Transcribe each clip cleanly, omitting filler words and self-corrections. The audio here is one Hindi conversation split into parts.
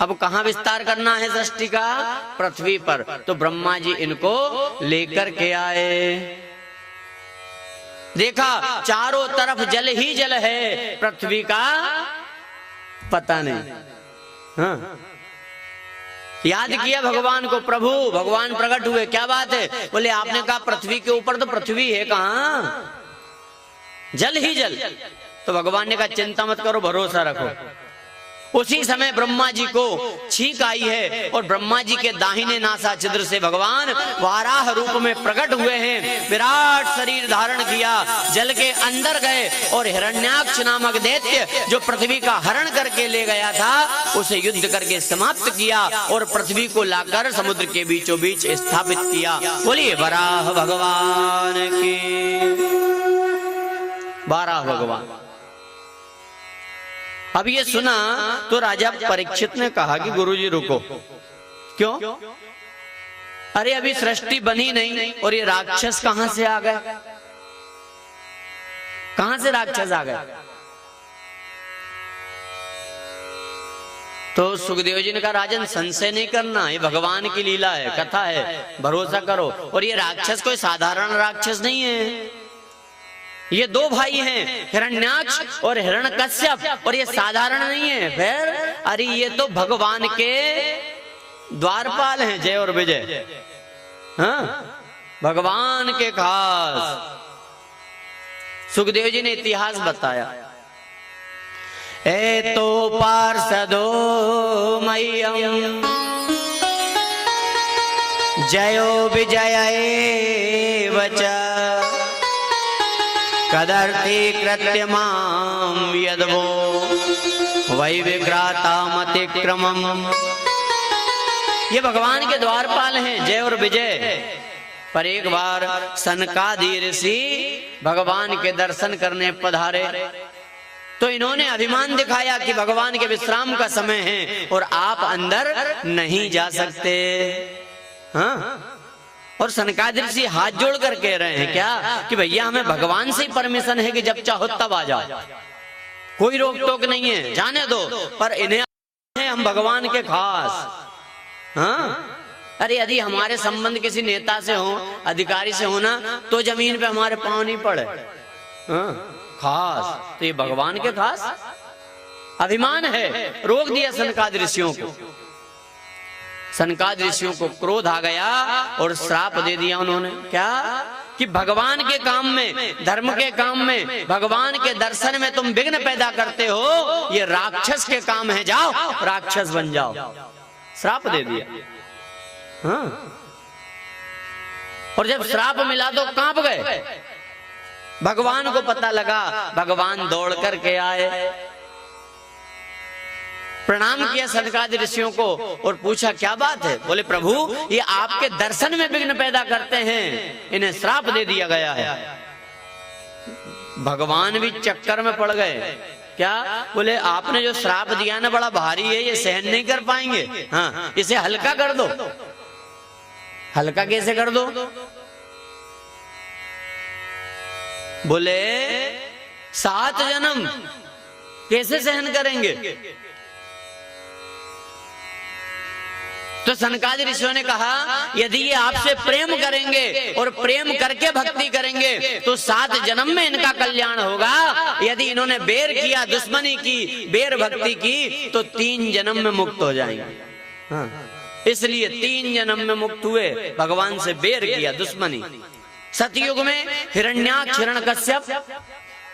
अब कहाँ विस्तार करना है सृष्टि का? पृथ्वी पर। तो ब्रह्मा जी इनको लेकर के आए। देखा चारों तरफ जल ही जल है, पृथ्वी का पता नहीं। हाँ, याद किया भगवान को, प्रभु भगवान प्रकट हुए, क्या बात है? बोले आपने कहा पृथ्वी के ऊपर, तो पृथ्वी है कहाँ? जल ही जल। तो भगवान ने कहा चिंता मत करो, भरोसा रखो। उसी समय ब्रह्मा जी को छींक आई है और ब्रह्मा जी के दाहिने नासा छिद्र से भगवान वाराह रूप में प्रकट हुए हैं। विराट शरीर धारण किया, जल के अंदर गए और हिरण्याक्ष नामक दैत्य जो पृथ्वी का हरण करके ले गया था, उसे युद्ध करके समाप्त किया और पृथ्वी को लाकर समुद्र के बीचों बीच स्थापित किया। बोलिए वराह भगवान की। वाराह भगवान। अब ये सुना तो राजा परीक्षित ने कहा कि गुरुजी रुको। क्यों? अरे अभी सृष्टि बनी नहीं और ये राक्षस कहां से आ गए? कहां से राक्षस आ गए? तो सुखदेव जी ने कहा राजन संशय नहीं करना, ये भगवान की लीला है, कथा है, भरोसा करो। और ये राक्षस कोई साधारण राक्षस नहीं है, ये दो भाई हैं, हिरण्याक्ष और हिरण्यकश्यप, और ये साधारण नहीं है। फिर अरे ये तो भगवान के द्वारपाल हैं, जय और विजय। हाँ, भगवान के खास। सुखदेव जी ने इतिहास बताया। ए तो पार्षदो मह्यम जयो विजय वच कदर्थी कृत्यमाम यदवो वै विक्रातामतिक्रमम्। ये भगवान के द्वारपाल हैं, जय और विजय। पर एक बार सनकादि ऋषि भगवान के दर्शन करने पधारे तो इन्होंने अभिमान दिखाया कि भगवान के विश्राम का समय है और आप अंदर नहीं जा सकते। हाँ, और सनकादि ऋषि हाथ जोड़ कर कह रहे हैं क्या कि भैया हमें भगवान से ही परमिशन है कि जब चाहो तब आ जाओ, कोई रोक टोक नहीं है, जाने दो। पर इन्हें हैं हम भगवान के खास। हाँ, अरे यदि हमारे संबंध किसी नेता से हो, अधिकारी से हो ना, तो जमीन पे हमारे पांव नहीं पड़े। हाँ, खास तो ये भगवान के खास अभिमान है। रोक दिया सनकादि ऋषियों को। सनकादि ऋषियों को क्रोध आ गया और श्राप दे दिया उन्होंने। क्या? कि भगवान के काम में, धर्म के काम में, भगवान के दर्शन में तुम विघ्न पैदा करते हो, ये राक्षस के काम है, जाओ राक्षस बन जाओ। श्राप दे दिया। हाँ, और जब श्राप मिला तो कांप गए। भगवान को पता लगा, भगवान दौड़ करके आए, प्रणाम किया सनकादि ऋषियों को और पूछा क्या बात है? बोले प्रभु ये आपके दर्शन में विघ्न पैदा करते हैं, इन्हें श्राप दे दिया गया है। भगवान भी चक्कर में पड़ गए। क्या? बोले आपने जो श्राप दिया ना बड़ा भारी है, ये सहन नहीं कर पाएंगे। हाँ, इसे हल्का कर दो। हल्का कैसे कर दो? बोले 7 जन्म कैसे सहन करेंगे? तो सनकादि ऋषियों ने कहा यदि ये आपसे प्रेम करेंगे और प्रेम करके भक्ति करेंगे तो 7 जन्म में इनका कल्याण होगा। यदि इन्होंने बेर किया, दुश्मनी की, बेर भक्ति की, तो 3 जन्म में मुक्त हो जाएंगे। हाँ, इसलिए 3 जन्म में मुक्त हुए, भगवान से बेर किया, दुश्मनी। सतयुग में हिरण्याक्ष हिरण्यकश्यप,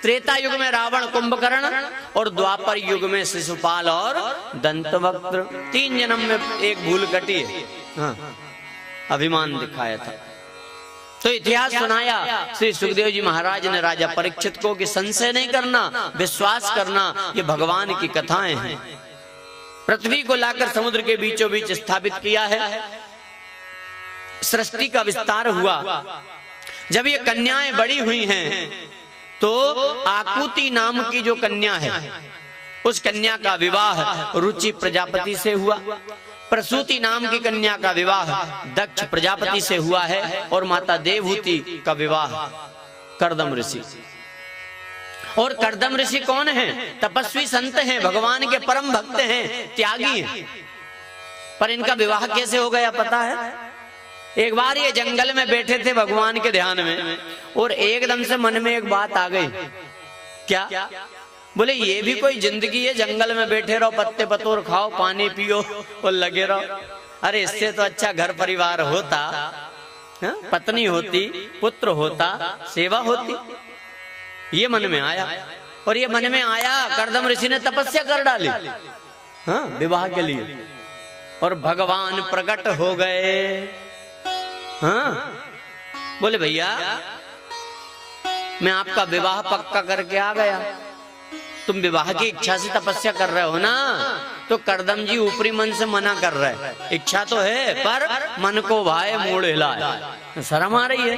त्रेता युग में रावण कुंभकर्ण और द्वापर युग में शिशुपाल और दंतवक्त्र। 3 जन्म में एक भूल कटी है। हाँ, अभिमान दिखाया था। तो इतिहास सुनाया श्री सुखदेव जी महाराज ने राजा परीक्षित को कि संशय नहीं करना, विश्वास करना, ये भगवान की कथाएं हैं। पृथ्वी को लाकर समुद्र के बीचों बीच स्थापित किया है। सृष्टि का विस्तार हुआ। जब ये कन्याएं बड़ी हुई हैं तो आकुति नाम की जो कन्या है, उस कन्या का विवाह रुचि प्रजापति से हुआ। प्रसूति नाम की कन्या का विवाह दक्ष प्रजापति से हुआ है और माता देवहूति का विवाह कर्दम ऋषि। और कर्दम ऋषि कौन है? तपस्वी संत हैं, भगवान के परम भक्त हैं, त्यागी हैं। पर इनका विवाह कैसे हो गया पता है? एक बार ये जंगल में बैठे थे भगवान के ध्यान में, और एकदम से मन में एक बात आ गई। क्या? बोले ये भी कोई जिंदगी है, जंगल में बैठे रहो, पत्ते पतोर खाओ, पानी पियो और लगे रहो। अरे इससे तो अच्छा घर परिवार होता, पत्नी होती, पुत्र होता, सेवा होती। ये मन में आया, और ये मन में आया कर्दम ऋषि ने तपस्या कर डाली विवाह के लिए, और भगवान प्रकट हो गए। बोले भैया मैं आपका विवाह पक्का करके आ गया, तुम विवाह की इच्छा से तपस्या कर रहे हो ना, तो कर्दम जी ऊपरी मन से मना कर रहे हैं। इच्छा तो है पर मन को भाए मूड हिलाए, शर्म आ रही है।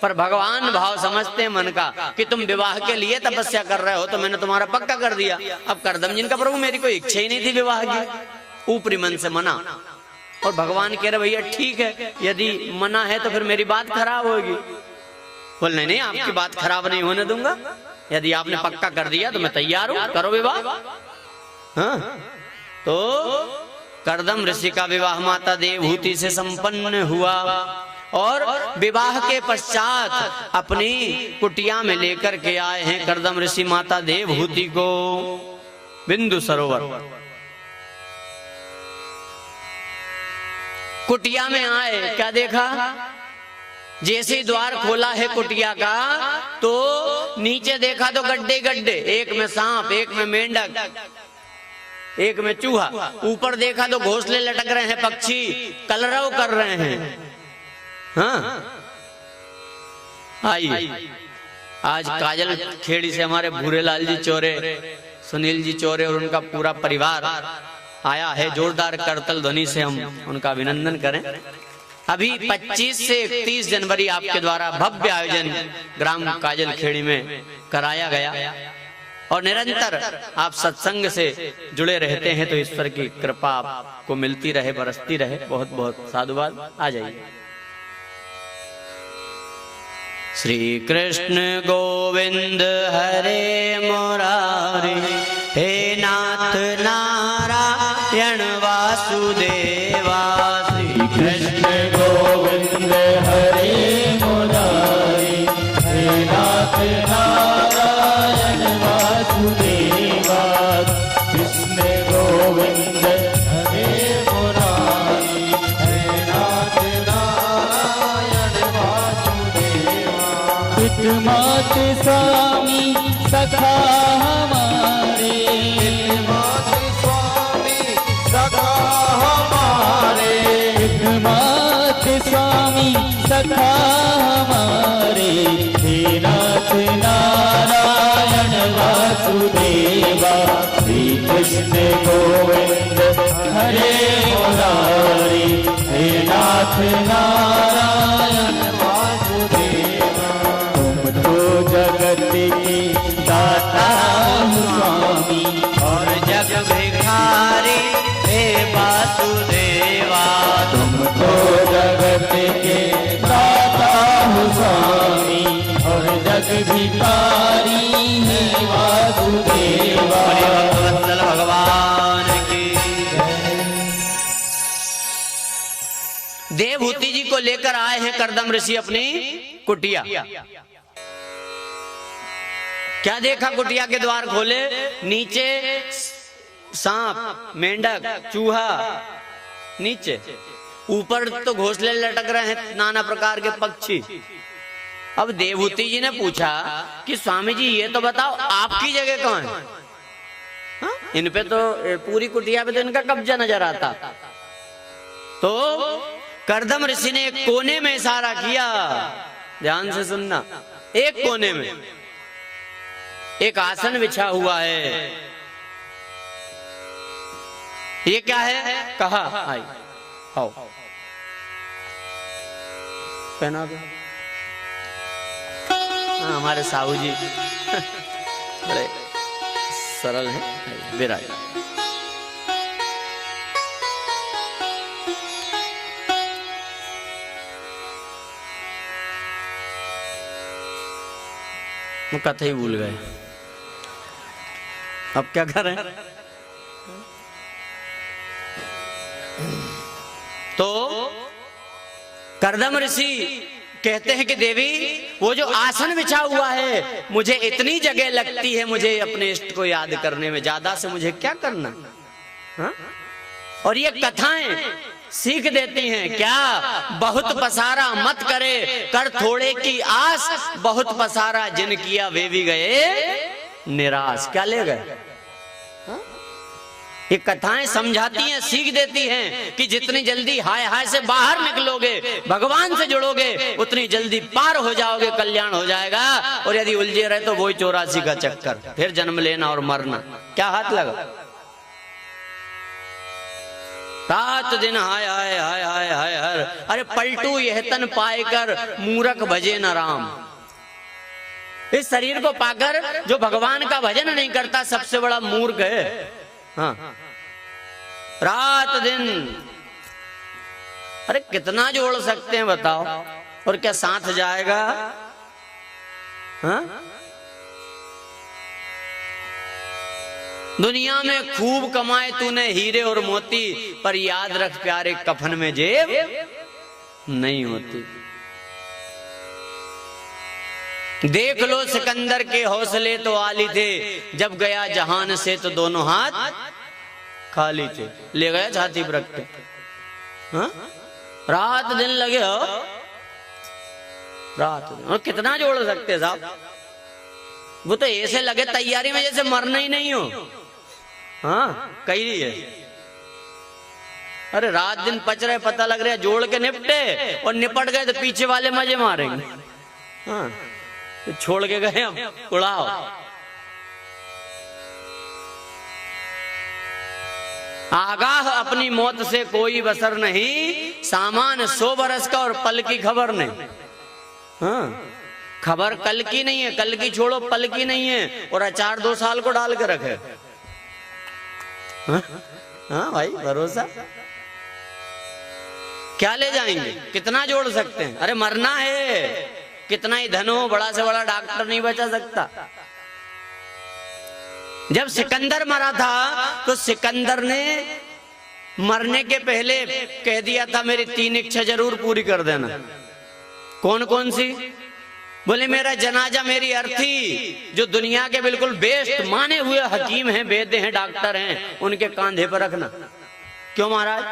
पर भगवान भाव समझते हैं मन का कि तुम विवाह के लिए तपस्या कर रहे हो, तो मैंने तुम्हारा पक्का कर दिया। अब कर्दम जी का प्रभु मेरी कोई इच्छा ही नहीं थी विवाह की, ऊपरी मन से मना। और भगवान कह रहे भैया ठीक है, यदि मना है तो फिर मेरी बात खराब होगी। बोल नहीं, आपकी बात खराब नहीं होने दूंगा, यदि आपने पक्का कर दिया तो मैं तैयार हूं, करो विवाह। तो कर्दम ऋषि का विवाह माता देवहूति से संपन्न हुआ, और विवाह के पश्चात अपनी कुटिया में लेकर के आए हैं कर्दम ऋषि माता देवहूति को बिंदु सरोवर। कुटिया में आए, क्या देखा? जैसे ही द्वार खोला है कुटिया का, तो नीचे देखा तो गड्ढे गड्ढे, एक में सांप, एक में मेंढक, एक में चूहा। ऊपर देखा तो घोंसले लटक रहे हैं, पक्षी कलरव कर रहे हैं। आइए आज काजल खेड़ी से हमारे भूरेलाल जी चौरे, सुनील जी चौरे और उनका पूरा परिवार आया है। जोरदार करतल ध्वनि से हम उनका अभिनंदन करें। अभी 25 से 31 जनवरी आपके द्वारा भव्य आयोजन ग्राम काजल खेड़ी में कराया गया, और निरंतर आप सत्संग से जुड़े रहते हैं, तो ईश्वर की कृपा आपको मिलती रहे, बरसती रहे। बहुत बहुत साधुवाद। आ जाइए। श्री कृष्ण गोविंद हरे मुरारी, हे नाथ नारायण वासुदेवा। श्री कृष्ण गोविंद हरे मुरारी, हे नाथ नारायण वासुदेवा। कृष्ण गोविंद हरे मुरारी, हे नाथ नारायण वासुदेवा। हितमात स्वामी सखा हमारे, हितमात स्वामी सखा हमारे, हितमात स्वामी सखा हमारे। हे नाथ नारायण वासुदेवा। श्री कृष्ण गोविंद हरे मुरारी, हे नाथ नारायण वासुदेवा। तुम तो जगत के दाता स्वामी, और जग भिखारी हे वासुदेवा। तुम तो जगत के दाता स्वामी, और जग भिखारी हे वासुदेवा। वत्सल भगवान की। देवहूति जी को लेकर आए हैं कर्दम ऋषि अपनी कुटिया। क्या देखा? कुटिया के द्वार खोले, नीचे सांप, मेंढक, चूहा नीचे, ऊपर तो घोंसले लटक रहे हैं नाना प्रकार के पक्षी। अब देवहूति जी ने पूछा कि स्वामी जी ये तो बताओ आपकी जगह कहाँ है? इन पे तो पूरी कुटिया पे तो इनका कब्जा नजर आता। तो कर्दम ऋषि ने एक कोने में इशारा किया, ध्यान से सुनना। एक कोने में एक आसन बिछा हुआ है। ये क्या है? कहा आई आओ पहना दो। हमारे साहू जी बड़े सरल हैं। विराज कथा ही भूल गए, अब क्या करें? तो कर्दम ऋषि कहते हैं कि देवी वो जो आसन बिछा हुआ है मुझे इतनी जगह लगती है, मुझे अपने इष्ट को याद करने में, ज्यादा से मुझे क्या करना। हा? और ये कथाएं सीख देती हैं क्या, बहुत पसारा मत करे कर थोड़े की आस, बहुत पसारा जिन किया वे भी गए निराश। क्या ले गए? ये कथाएं समझाती हैं, सीख देती हैं कि जितनी जल्दी हाय हाय से बाहर निकलोगे, भगवान से जुड़ोगे, उतनी जल्दी पार हो जाओगे, कल्याण हो जाएगा। और यदि उलझे रहे तो वही 84 का चक्कर, फिर जन्म लेना और मरना। क्या हाथ लगा? रात दिन हाय हाय हाय हाय हाय हर, अरे पलटू यह तन पाएकर मूरख भजे न राम। इस शरीर को पाकर जो भगवान का भजन नहीं करता सबसे बड़ा मूर्ख है। हाँ, रात दिन, अरे कितना जोड़ सकते हैं बताओ, और क्या साथ जाएगा? हाँ? दुनिया में खूब कमाए तूने हीरे और मोती, पर याद रख प्यारे कफन में जेब नहीं होती। देख लो सिकंदर के हौसले तो आली थे, जब गया जहान से तो दोनों हाथ खाली थे। ले गया छाती पर रख के। हाँ? रात दिन लगे हो, रात दिन, और कितना जोड़ सकते साहब? वो तो ऐसे लगे तैयारी में जैसे मरना ही नहीं हो। हाँ, कही रही है, अरे रात दिन पच रहे, पता लग रहा है जोड़ के निपटे, और निपट गए तो पीछे वाले मजे मारेंगे। हाँ, तो छोड़ के गए अब उड़ाओ। आगाह अपनी मौत से कोई बसर नहीं, सामान 100 बरस का और पल की खबर नहीं। हाँ, खबर कल की नहीं है, कल की छोड़ो पल की नहीं है, और अचार 2 साल को डाल के रखे। हाँ भाई, भरोसा क्या ले जाएंगे, कितना जोड़ सकते हैं? अरे मरना है, कितना ही धन हो, बड़ा से बड़ा डॉक्टर नहीं बचा सकता। जब सिकंदर मरा था तो सिकंदर ने मरने के पहले कह दिया था मेरी 3 इच्छा जरूर पूरी कर देना। कौन कौन सी? बोले मेरा जनाजा मेरी अर्थी, जो दुनिया के बिल्कुल बेस्ट माने हुए हकीम हैं, वैद्य हैं, डॉक्टर हैं, उनके कांधे पर रखना। क्यों महाराज?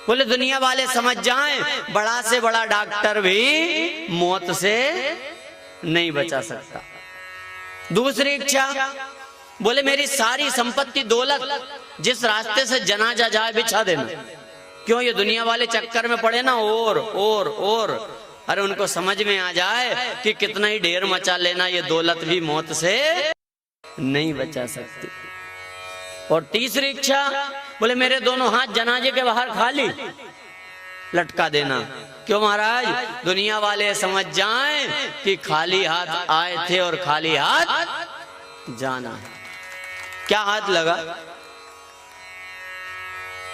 बोले दुनिया वाले समझ जाएं बड़ा से बड़ा डॉक्टर भी मौत से नहीं बचा सकता। दूसरी इच्छा, बोले मेरी सारी संपत्ति दौलत जिस रास्ते से जनाजा जाए बिछा देना। क्यों? ये दुनिया वाले चक्कर में पड़े ना, और अरे उनको समझ में आ जाए कि कितना ही ढेर मचा लेना, ये दौलत भी मौत से नहीं बचा सकती। और तीसरी इच्छा, बोले मेरे दोनों हाथ जनाजे के बाहर खाली लटका देना। क्यों महाराज? दुनिया वाले समझ जाएं कि खाली हाथ आए थे और खाली हाथ जाना है। क्या हाथ लगा?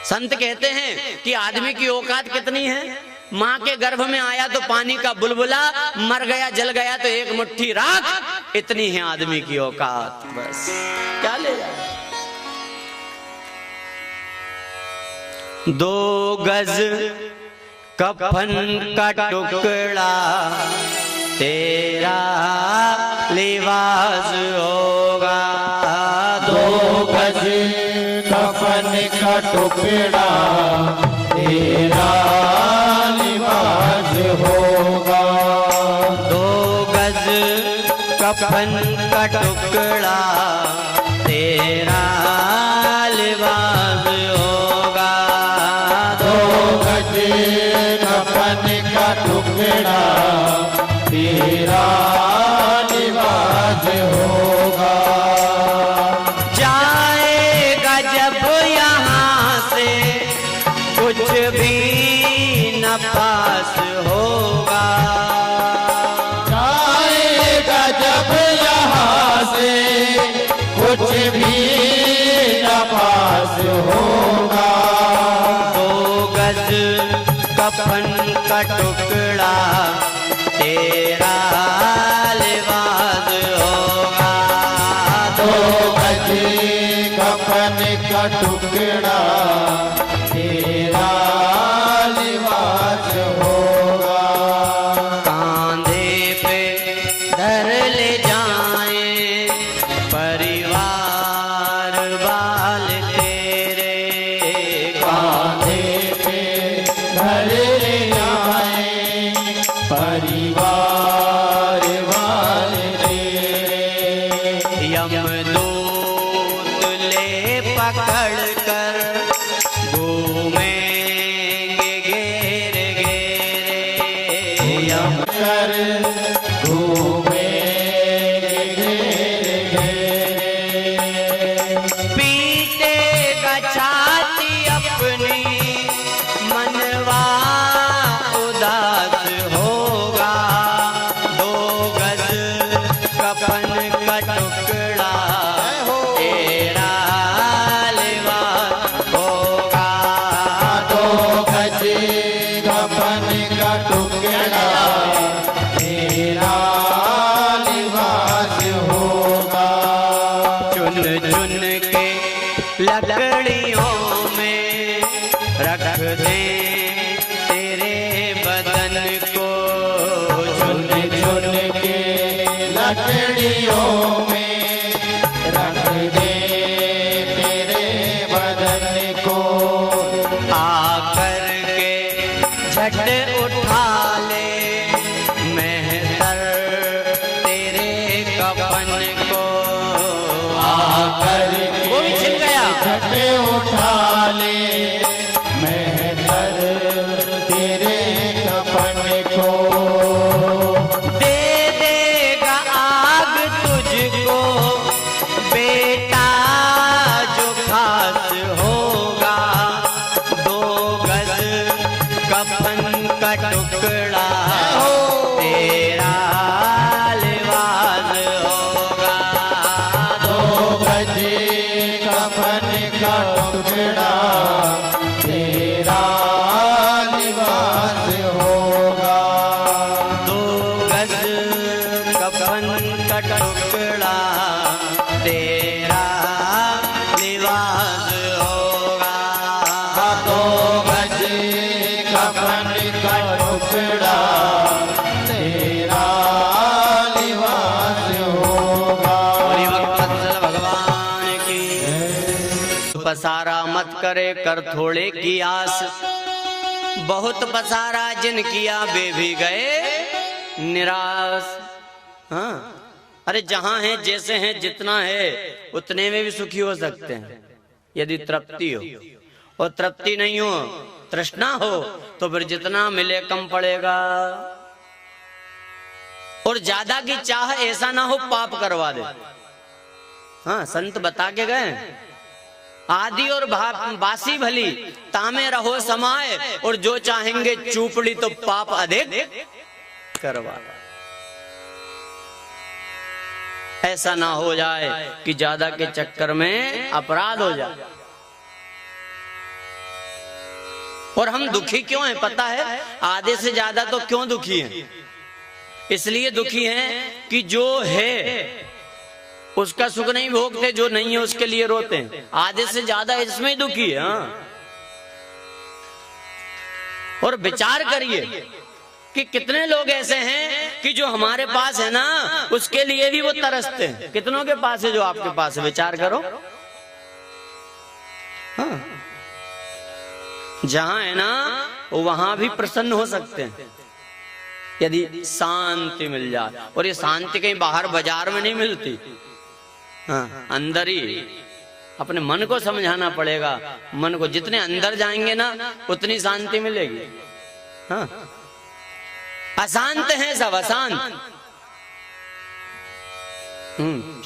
संत कहते हैं कि आदमी की औकात कितनी है? माँ के गर्भ में आया तो पानी का बुलबुला, मर गया जल गया तो 1 मुट्ठी राख, इतनी है आदमी की औकात। बस क्या ले जाए? 2 गज कफन का टुकड़ा तेरा लिबास होगा। 2 गज कफन का टुकड़ा तेरा लिबास होगा। 2 गज कफन का टुकड़ा तेरा लिबास होगा। 2 गज कफन का टुकड़ा तेरा लिबास होगा। जाएगा जब यहाँ से कुछ भी न पास होगा। जाएगा जब यहाँ से कुछ भी गठड़ियों में रख दे तेरे बदन को। आकर के झट उठा ले मेहतर तेरे कफन को। आकर वो भी छिल गया। झट उठा ले मेहतर तेरे कफन को। दे देगा आग तुझको बेटा जो खास होगा। 2 गज कफन का टुकड़ा तेरा लिबास होगा। 2 गज कफन का टुकड़ा तेरा लिबास होगा। 2 गज कफन का टुकड़ा तेरा लिबास होगा। 2 गज कफन का टुकड़ा तेरा लिबास होगा। और ये वत्सल भगवान की पसारा मत करे कर थोड़े की आस। बहुत पसारा जिन किया वे भी गए निराश। हाँ, अरे जहां है जैसे हैं जितना है उतने में भी सुखी हो सकते हैं यदि तृप्ति हो। और तृप्ति नहीं हो, तृष्णा हो, तो फिर जितना मिले कम पड़ेगा। और ज्यादा की चाह ऐसा ना हो पाप करवा दे। हाँ, संत बता के गए आदि और बासी भली तामे रहो समाये। और जो चाहेंगे चूपड़ी तो पाप अधिक करवा। ऐसा ना हो जाए कि ज्यादा के चक्कर में अपराध हो जाए। और हम दुखी क्यों हैं पता है? आधे से ज्यादा तो क्यों दुखी हैं? इसलिए दुखी हैं कि जो है उसका सुख नहीं भोगते, जो नहीं है उसके लिए रोते हैं। आधे से ज्यादा इसमें ही दुखी है। हाँ, और विचार करिए कि कितने लोग ऐसे हैं कि जो हमारे पास है ना उसके लिए भी वो तरसते हैं। कितनों के पास है जो आपके पास है? विचार करो। हाँ, जहां है ना वहां भी प्रसन्न हो सकते हैं यदि शांति मिल जाए। और ये शांति कहीं बाहर बाजार में नहीं मिलती। हाँ, अंदर ही अपने मन को समझाना पड़ेगा। मन को जितने अंदर जाएंगे ना उतनी शांति मिलेगी। हाँ, अशांत है सब, अशांत।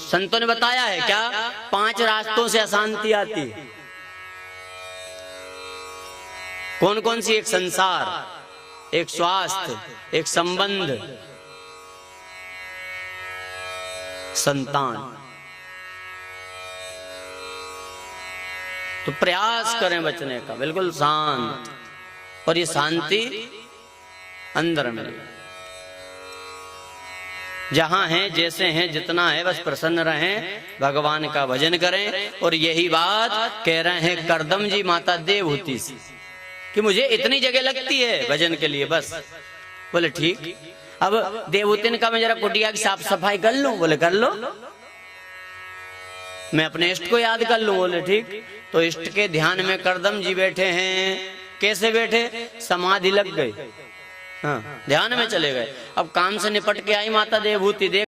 संतों ने बताया है क्या? 5 रास्तों से अशांति आती है। कौन कौन सी? एक संसार, एक स्वास्थ्य, एक संबंध, संतान। तो प्रयास करें बचने का, बिल्कुल शांत। और ये शांति अंदर में जहां है जैसे हैं जितना है बस प्रसन्न रहें, भगवान का भजन करें। और यही बात कह रहे हैं करदम जी माता देवहूति से कि मुझे इतनी जगह लगती है भजन के लिए बस। बोले ठीक। अब देवहूति ने कहा मैं जरा कुटिया की साफ सफाई कर लूं। बोले कर लो। मैं अपने इष्ट को याद कर लूं। बोले ठीक। तो इष्ट के ध्यान में करदम जी बैठे हैं। कैसे बैठे? समाधि लग गई। हाँ, ध्यान में चले गए। अब काम से निपट के आई माता देवहूति, देख